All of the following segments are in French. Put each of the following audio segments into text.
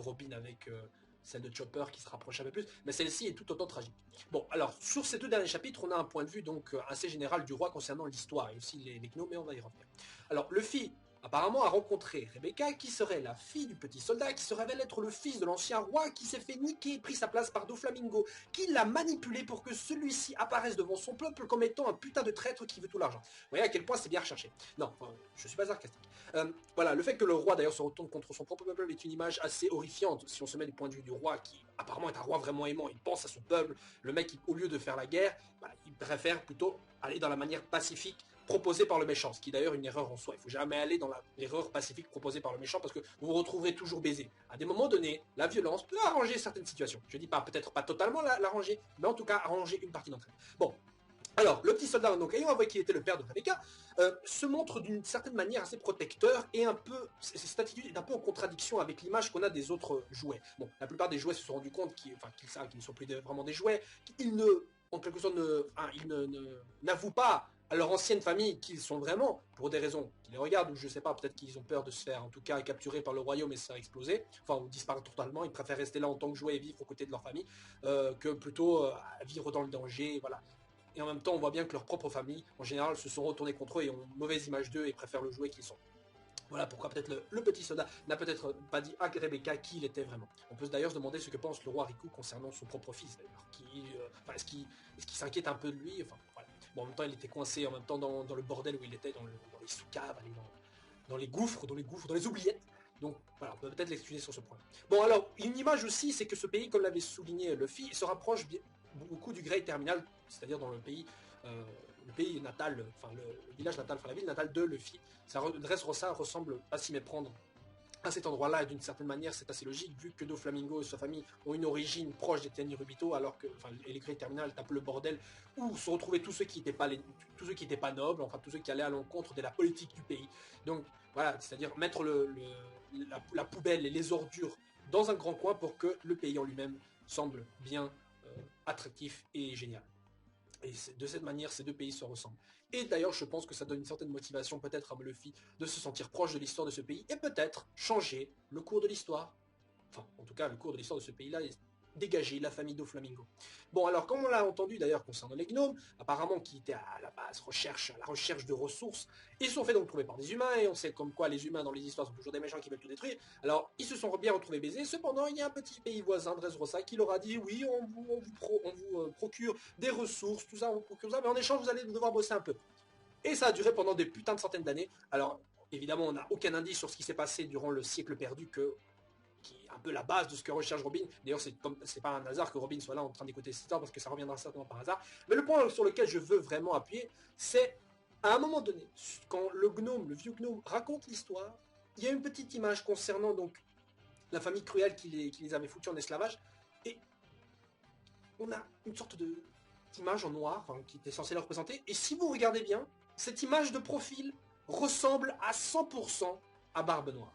Robin avec celle de Chopper qui se rapproche un peu plus, mais celle-ci est tout autant tragique. Bon, alors, sur ces 2 derniers chapitres, on a un point de vue donc assez général du roi concernant l'histoire, et aussi les gnomes, mais on va y revenir. Alors, Luffy, apparemment, a rencontré Rebecca, qui serait la fille du petit soldat, qui se révèle être le fils de l'ancien roi, qui s'est fait niquer et pris sa place par Doflamingo, qui l'a manipulé pour que celui-ci apparaisse devant son peuple comme étant un putain de traître qui veut tout l'argent. Vous voyez à quel point c'est bien recherché. Non, enfin, je suis pas sarcastique. Voilà, le fait que le roi d'ailleurs se retourne contre son propre peuple est une image assez horrifiante, si on se met du point de vue du roi, qui apparemment est un roi vraiment aimant, il pense à son peuple, le mec, au lieu de faire la guerre, voilà, il préfère plutôt aller dans la manière pacifique proposée par le méchant, ce qui est d'ailleurs une erreur en soi. Il faut jamais aller dans l'erreur pacifique proposée par le méchant parce que vous vous retrouverez toujours baisé. À des moments donnés, la violence peut arranger certaines situations. Je dis pas, peut-être pas totalement l'arranger, mais en tout cas arranger une partie d'entre elles. Bon. Alors, le petit soldat, donc, ayant avoué qu'il était le père de Rebecca, se montre d'une certaine manière assez protecteur et un peu, cette attitude est un peu en contradiction avec l'image qu'on a des autres jouets. Bon, la plupart des jouets se sont rendus compte qu'ils ne sont plus vraiment des jouets, qu'ils ne, en quelque sorte, n'avouent pas à leur ancienne famille qu'ils sont vraiment, pour des raisons qui les regardent, ou je sais pas, peut-être qu'ils ont peur de se faire, en tout cas, capturer par le royaume et se faire exploser, enfin, ou disparaître totalement, ils préfèrent rester là en tant que jouets et vivre aux côtés de leur famille, que plutôt vivre dans le danger, voilà. Et en même temps, on voit bien que leur propre famille, en général, se sont retournés contre eux et ont une mauvaise image d'eux et préfèrent le jouet qu'ils sont. Voilà pourquoi peut-être le petit soldat n'a peut-être pas dit à Rebecca qui il était vraiment. On peut d'ailleurs se demander ce que pense le roi Riku concernant son propre fils d'ailleurs. Est-ce qu'il s'inquiète un peu de lui, enfin voilà. Bon, en même temps, il était coincé en même temps dans le bordel où il était, dans les sous-caves, dans les gouffres, dans les oubliettes. Donc voilà, on peut peut-être l'excuser sur ce point. Bon alors, une image aussi, c'est que ce pays, comme l'avait souligné Luffy, se rapproche beaucoup du Great Terminal, c'est-à-dire dans le pays natal, enfin le village natal, enfin la ville natale de Luffy. Dressrosa ressemble à s'y méprendre à cet endroit-là, et d'une certaine manière, c'est assez logique, vu que Doflamingo et sa famille ont une origine proche des Tenryubito, alors que, enfin, les Great Terminal est un peu le bordel où se retrouvaient tous ceux qui n'étaient pas nobles, enfin, tous ceux qui allaient à l'encontre de la politique du pays. Donc, voilà, c'est-à-dire mettre la poubelle et les ordures dans un grand coin pour que le pays en lui-même semble bien attractif et génial. Et de cette manière, ces 2 pays se ressemblent. Et d'ailleurs, je pense que ça donne une certaine motivation peut-être à Luffy de se sentir proche de l'histoire de ce pays et peut-être changer le cours de l'histoire. Enfin, en tout cas, le cours de l'histoire de ce pays-là est dégager la famille Doflamingo. Bon, alors, comme on l'a entendu d'ailleurs concernant les gnomes, apparemment qui étaient à la base à la recherche de ressources, ils se sont fait donc trouver par des humains, et on sait comme quoi les humains dans les histoires sont toujours des méchants qui veulent tout détruire. Alors, ils se sont bien retrouvés baisés, cependant, il y a un petit pays voisin, Dressrosa, qui leur a dit, oui, on vous procure des ressources, tout ça, on vous procure ça, mais en échange, vous allez devoir bosser un peu. Et ça a duré pendant des putains de centaines d'années. Alors, évidemment, on n'a aucun indice sur ce qui s'est passé durant le siècle perdu qui est un peu la base de ce que recherche Robin. D'ailleurs, c'est pas un hasard que Robin soit là en train d'écouter cette histoire, parce que ça reviendra certainement par hasard. Mais le point sur lequel je veux vraiment appuyer, c'est à un moment donné, quand le vieux gnome, raconte l'histoire, il y a une petite image concernant donc la famille cruelle qui les avait foutus en esclavage, et on a une sorte d'image en noir, enfin, qui était censée la représenter, et si vous regardez bien, cette image de profil ressemble à 100% à Barbe Noire.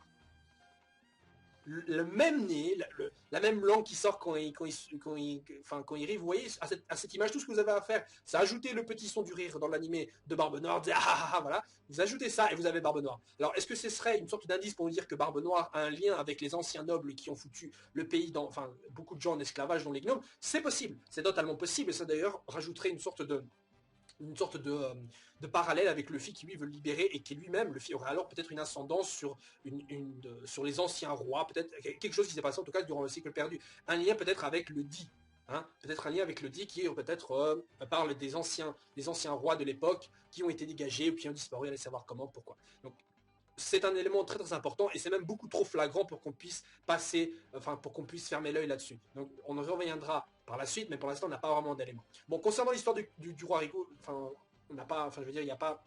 Le même nez, la même langue qui sort quand il rit, vous voyez, à cette image, tout ce que vous avez à faire, c'est ajouter le petit son du rire dans l'animé de Barbe Noire, voilà, vous ajoutez ça et vous avez Barbe Noire. Alors, est-ce que ce serait une sorte d'indice pour vous dire que Barbe Noire a un lien avec les anciens nobles qui ont foutu le pays beaucoup de gens en esclavage, dont les gnomes? C'est possible, c'est totalement possible, et ça d'ailleurs rajouterait une sorte de parallèle avec Luffy qui lui veut le libérer et qui lui-même, Luffy aurait alors peut-être une ascendance sur sur les anciens rois, peut-être quelque chose qui s'est passé en tout cas durant le siècle perdu, un lien peut-être avec le Di, hein, peut-être un lien avec le Di qui peut-être parle des anciens rois de l'époque qui ont été dégagés ou qui ont disparu, allez savoir comment, pourquoi. Donc c'est un élément très très important et c'est même beaucoup trop flagrant pour qu'on puisse pour qu'on puisse fermer l'œil là-dessus. Donc on en reviendra par la suite, mais pour l'instant on n'a pas vraiment d'éléments. Bon, concernant l'histoire du roi Riku, on n'a pas, je veux dire, il n'y a pas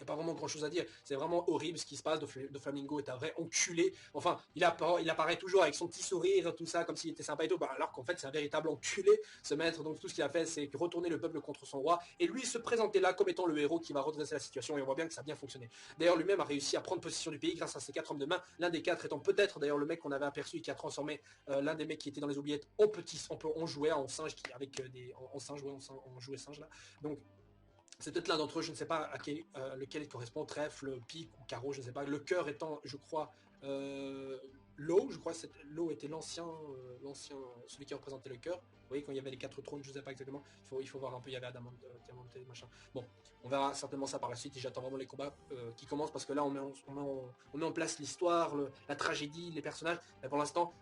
vraiment grand chose à dire. C'est vraiment horrible ce qui se passe. Doflamingo est un vrai enculé. Enfin, il apparaît toujours avec son petit sourire, tout ça, comme s'il était sympa et tout, alors qu'en fait c'est un véritable enculé, ce maître. Donc tout ce qu'il a fait, c'est retourner le peuple contre son roi, et lui se présenter là comme étant le héros qui va redresser la situation, et on voit bien que ça a bien fonctionné. D'ailleurs, lui-même a réussi à prendre possession du pays grâce à ses 4 hommes de main, l'un des 4 étant peut-être d'ailleurs le mec qu'on avait aperçu et qui a transformé l'un des mecs qui était dans les oubliettes en jouet, en singe, en jouet singe là. Donc c'est peut-être l'un d'entre eux, je ne sais pas lequel il correspond, trèfle, pique ou carreau, je ne sais pas. Le cœur étant, je crois, Law, je crois que Law était l'ancien, celui qui représentait le cœur. Vous voyez, quand il y avait les 4 trônes, je ne sais pas exactement, il faut voir un peu, il y avait Adamant, Diamanté, machin. Bon, on verra certainement ça par la suite, et j'attends vraiment les combats qui commencent, parce que là, on met en place l'histoire, la tragédie, les personnages, mais pour l'instant,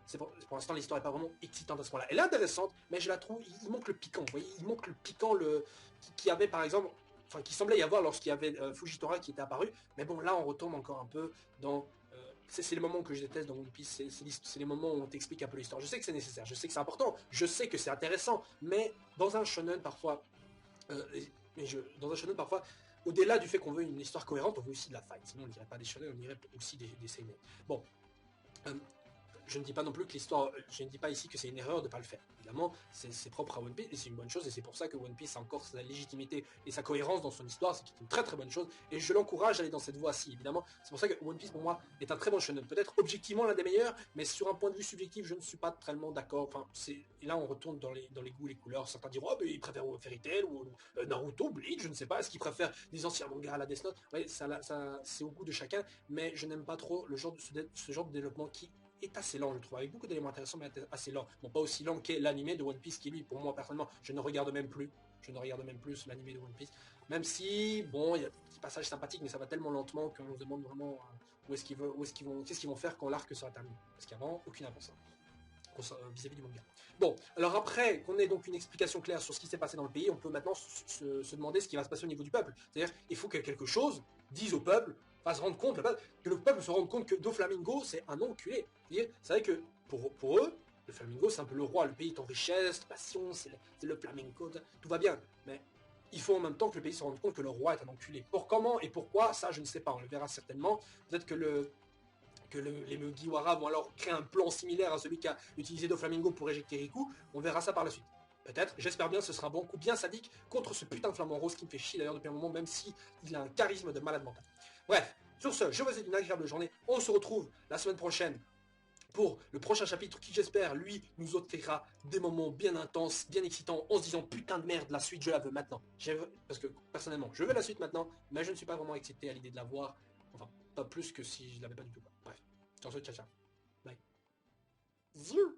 pour l'instant, l'histoire n'est pas vraiment excitante à ce moment-là. Elle est intéressante, mais je la trouve, il manque le piquant, vous voyez, il manque le piquant, qui avait par exemple, enfin, qui semblait y avoir lorsqu'il y avait Fujitora qui était apparu, mais bon, là, on retombe encore un peu dans c'est les moments que je déteste dans One Piece, c'est les moments où on t'explique un peu l'histoire. Je sais que c'est nécessaire, je sais que c'est important, je sais que c'est intéressant, mais dans un shonen parfois, euh, dans un shonen parfois, au-delà du fait qu'on veut une histoire cohérente, on veut aussi de la fight. Sinon on ne dirait pas des shonen, on dirait aussi des seinen. Bon, euh, je ne dis pas non plus que l'histoire, je ne dis pas ici que c'est une erreur de ne pas le faire. Évidemment, c'est propre à One Piece et c'est une bonne chose et c'est pour ça que One Piece a encore sa légitimité et sa cohérence dans son histoire, c'est une très très bonne chose et je l'encourage à aller dans cette voie-ci, évidemment. C'est pour ça que One Piece pour moi est un très bon shonen, peut-être objectivement l'un des meilleurs, mais sur un point de vue subjectif, je ne suis pas tellement d'accord. Enfin, et là on retourne dans les goûts, les couleurs. Certains diront, oh, mais ils préfèrent Fairy Tail ou Naruto, Bleach, je ne sais pas, est-ce qu'ils préfèrent des anciens mangas à la Death Note. Ouais, ça c'est au goût de chacun, mais je n'aime pas trop ce genre de développement qui est assez lent, je trouve, avec beaucoup d'éléments intéressants, mais assez lent. Bon, pas aussi lent qu'est l'animé de One Piece, qui lui, pour moi, personnellement, je ne regarde même plus. Je ne regarde même plus l'animé de One Piece. Même si, bon, il y a des petits passages sympathiques, mais ça va tellement lentement qu'on se demande vraiment qu'est-ce qu'ils vont faire quand l'arc sera terminé. Parce qu'il n'y a vraiment aucune avancée vis-à-vis du manga. Bon, alors après qu'on ait donc une explication claire sur ce qui s'est passé dans le pays, on peut maintenant se demander ce qui va se passer au niveau du peuple. C'est-à-dire, il faut que quelque chose dise au peuple, fasse rendre compte, que le peuple se rende compte que Doflamingo, c'est un enculé. C'est vrai que pour eux, le Flamingo, c'est un peu le roi, le pays est en richesse, passion, c'est le flamenco, tout va bien. Mais il faut en même temps que le pays se rende compte que le roi est un enculé. Pour comment et pourquoi, ça je ne sais pas, on le verra certainement. Peut-être que les Mugiwara vont alors créer un plan similaire à celui qu'a utilisé Doflamingo pour éjecter Riku. On verra ça par la suite. Peut-être, j'espère bien, ce sera un bon coup bien sadique contre ce putain de flamant rose qui me fait chier d'ailleurs depuis un moment, même si il a un charisme de malade mental. Bref, sur ce, je vous souhaite une agréable journée. On se retrouve la semaine prochaine pour le prochain chapitre qui, j'espère, lui, nous offrira des moments bien intenses, bien excitants, en se disant putain de merde, la suite, je la veux maintenant. Parce que, personnellement, je veux la suite maintenant, mais je ne suis pas vraiment excité à l'idée de la voir. Enfin, pas plus que si je l'avais pas du tout. Bref, sur ce, ciao ciao. Bye. Ziou.